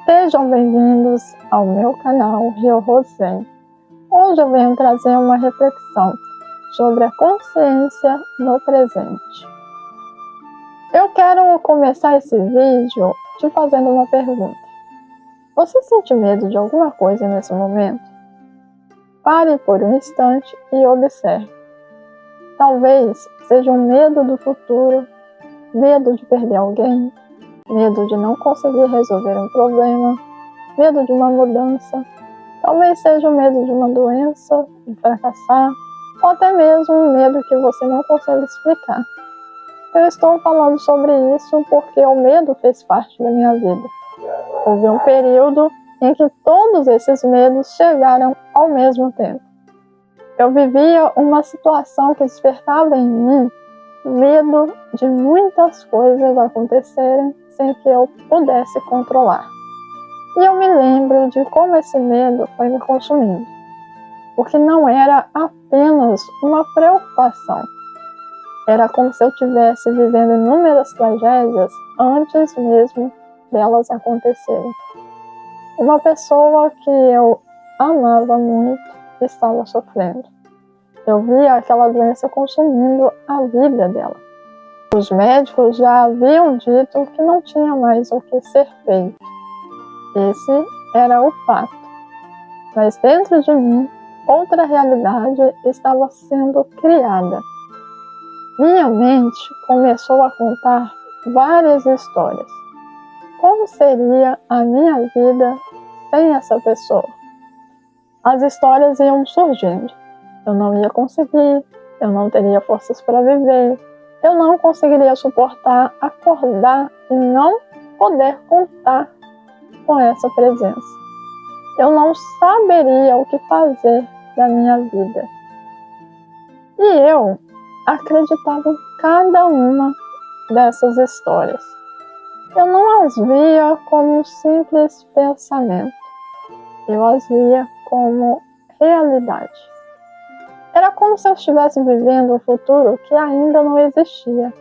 Sejam bem-vindos ao meu canal Rio Rosem. Hoje eu venho trazer uma reflexão sobre a consciência no presente. Eu quero começar esse vídeo te fazendo uma pergunta. Você sente medo de alguma coisa nesse momento? Pare por um instante e observe. Talvez seja um medo do futuro, medo de perder alguém, medo de não conseguir resolver um problema, medo de uma mudança, talvez seja o medo de uma doença, de fracassar, ou até mesmo um medo que você não consegue explicar. Eu estou falando sobre isso porque o medo fez parte da minha vida. Houve um período em que todos esses medos chegaram ao mesmo tempo. Eu vivia uma situação que despertava em mim medo de muitas coisas acontecerem sem que eu pudesse controlar. E eu me lembro de como esse medo foi me consumindo, porque não era apenas uma preocupação. Era como se eu estivesse vivendo inúmeras tragédias antes mesmo delas acontecerem. Uma pessoa que eu amava muito estava sofrendo. Eu via aquela doença consumindo a vida dela. Os médicos já haviam dito que não tinha mais o que ser feito. Esse era o fato. Mas dentro de mim, outra realidade estava sendo criada. Minha mente começou a contar várias histórias. Como seria a minha vida sem essa pessoa? As histórias iam surgindo. Eu não ia conseguir, eu não teria forças para viver, eu não conseguiria suportar acordar e não poder contar com essa presença. Eu não saberia o que fazer da minha vida. E eu acreditava em cada uma dessas histórias. Eu não as via como um simples pensamento. Eu as via como realidade. Era como se eu estivesse vivendo um futuro que ainda não existia.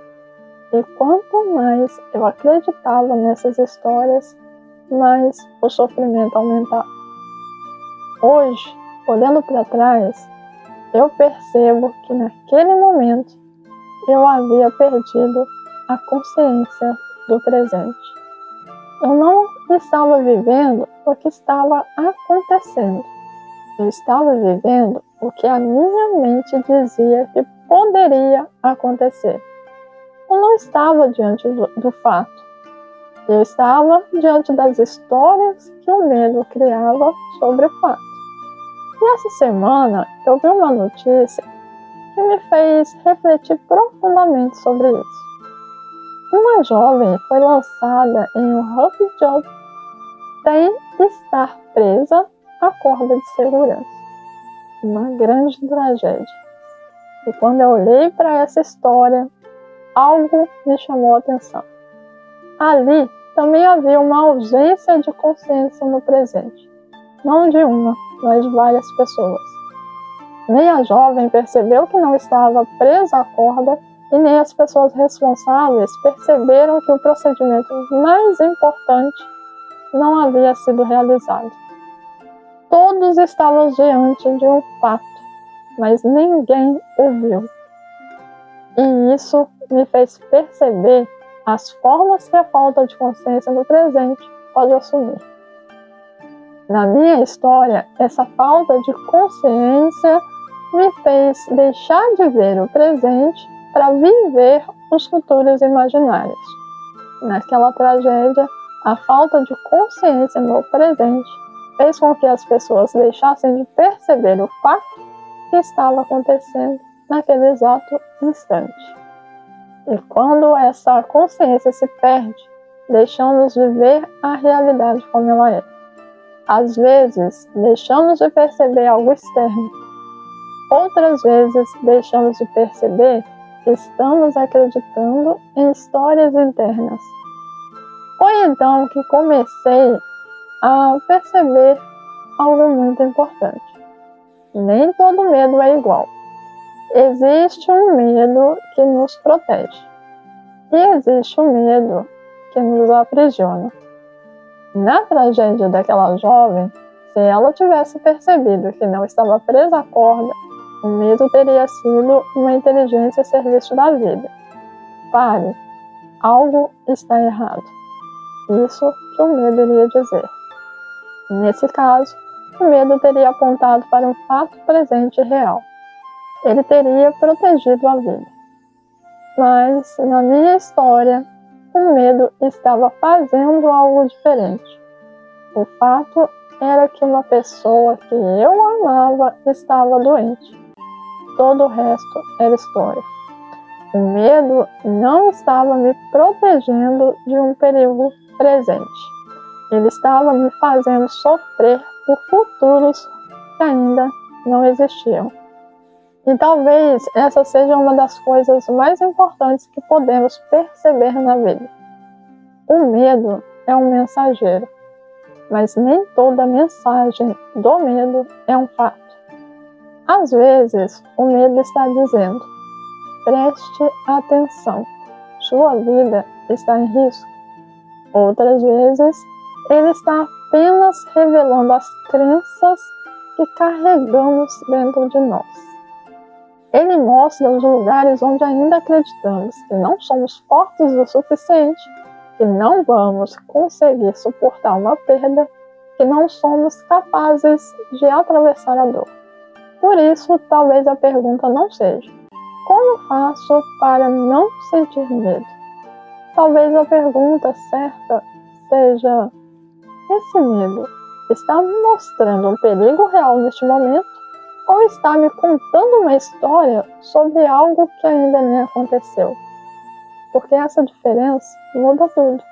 E quanto mais eu acreditava nessas histórias, mais o sofrimento aumentava. Hoje, olhando para trás, eu percebo que naquele momento eu havia perdido a consciência do presente. Eu não estava vivendo o que estava acontecendo. Eu estava vivendo o que a minha mente dizia que poderia acontecer. Eu não estava diante do fato. Eu estava diante das histórias que o medo criava sobre o fato. E essa semana eu vi uma notícia que me fez refletir profundamente sobre isso. Uma jovem foi lançada em um rough job sem estar presa à corda de segurança. Uma grande tragédia. E quando eu olhei para essa história, algo me chamou a atenção. Ali também havia uma ausência de consciência no presente. Não de uma, mas de várias pessoas. Nem a jovem percebeu que não estava presa à corda e nem as pessoas responsáveis perceberam que o procedimento mais importante não havia sido realizado. Todos estavam diante de um fato, mas ninguém o viu. E isso me fez perceber as formas que a falta de consciência no presente pode assumir. Na minha história, essa falta de consciência me fez deixar de ver o presente para viver os futuros imaginários. Naquela tragédia, a falta de consciência no presente fez com que as pessoas deixassem de perceber o fato que estava acontecendo naquele exato instante. E quando essa consciência se perde, deixamos de ver a realidade como ela é. Às vezes, deixamos de perceber algo externo. Outras vezes, deixamos de perceber que estamos acreditando em histórias internas. Foi então que comecei a perceber algo muito importante. Nem todo medo é igual. Existe um medo que nos protege. E existe um medo que nos aprisiona. Na tragédia daquela jovem, se ela tivesse percebido que não estava presa à corda, o medo teria sido uma inteligência a serviço da vida. Pare, algo está errado. Isso que o medo iria dizer. Nesse caso, o medo teria apontado para um fato presente e real. Ele teria protegido a vida. Mas, na minha história, o medo estava fazendo algo diferente. O fato era que uma pessoa que eu amava estava doente. Todo o resto era história. O medo não estava me protegendo de um perigo presente. Ele estava me fazendo sofrer por futuros que ainda não existiam. E talvez essa seja uma das coisas mais importantes que podemos perceber na vida. O medo é um mensageiro, mas nem toda mensagem do medo é um fato. Às vezes, o medo está dizendo: preste atenção, sua vida está em risco. Outras vezes, ele está apenas revelando as crenças que carregamos dentro de nós. Ele mostra os lugares onde ainda acreditamos que não somos fortes o suficiente, que não vamos conseguir suportar uma perda, que não somos capazes de atravessar a dor. Por isso, talvez a pergunta não seja: como faço para não sentir medo? Talvez a pergunta certa seja: esse medo está me mostrando um perigo real neste momento ou está me contando uma história sobre algo que ainda nem aconteceu? Porque essa diferença muda tudo.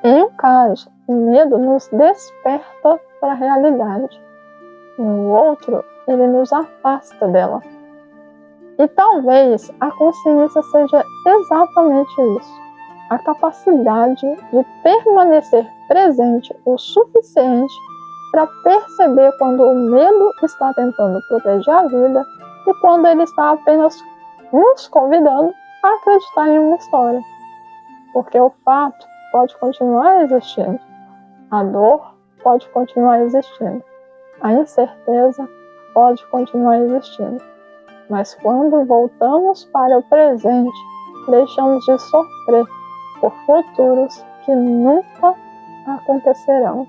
Em um caso, o medo nos desperta para a realidade. No outro, ele nos afasta dela. E talvez a consciência seja exatamente isso. A capacidade de permanecer presente o suficiente para perceber quando o medo está tentando proteger a vida e quando ele está apenas nos convidando a acreditar em uma história. Porque o fato pode continuar existindo, a dor pode continuar existindo, a incerteza pode continuar existindo. Mas quando voltamos para o presente, deixamos de sofrer por futuros que nunca acontecerão.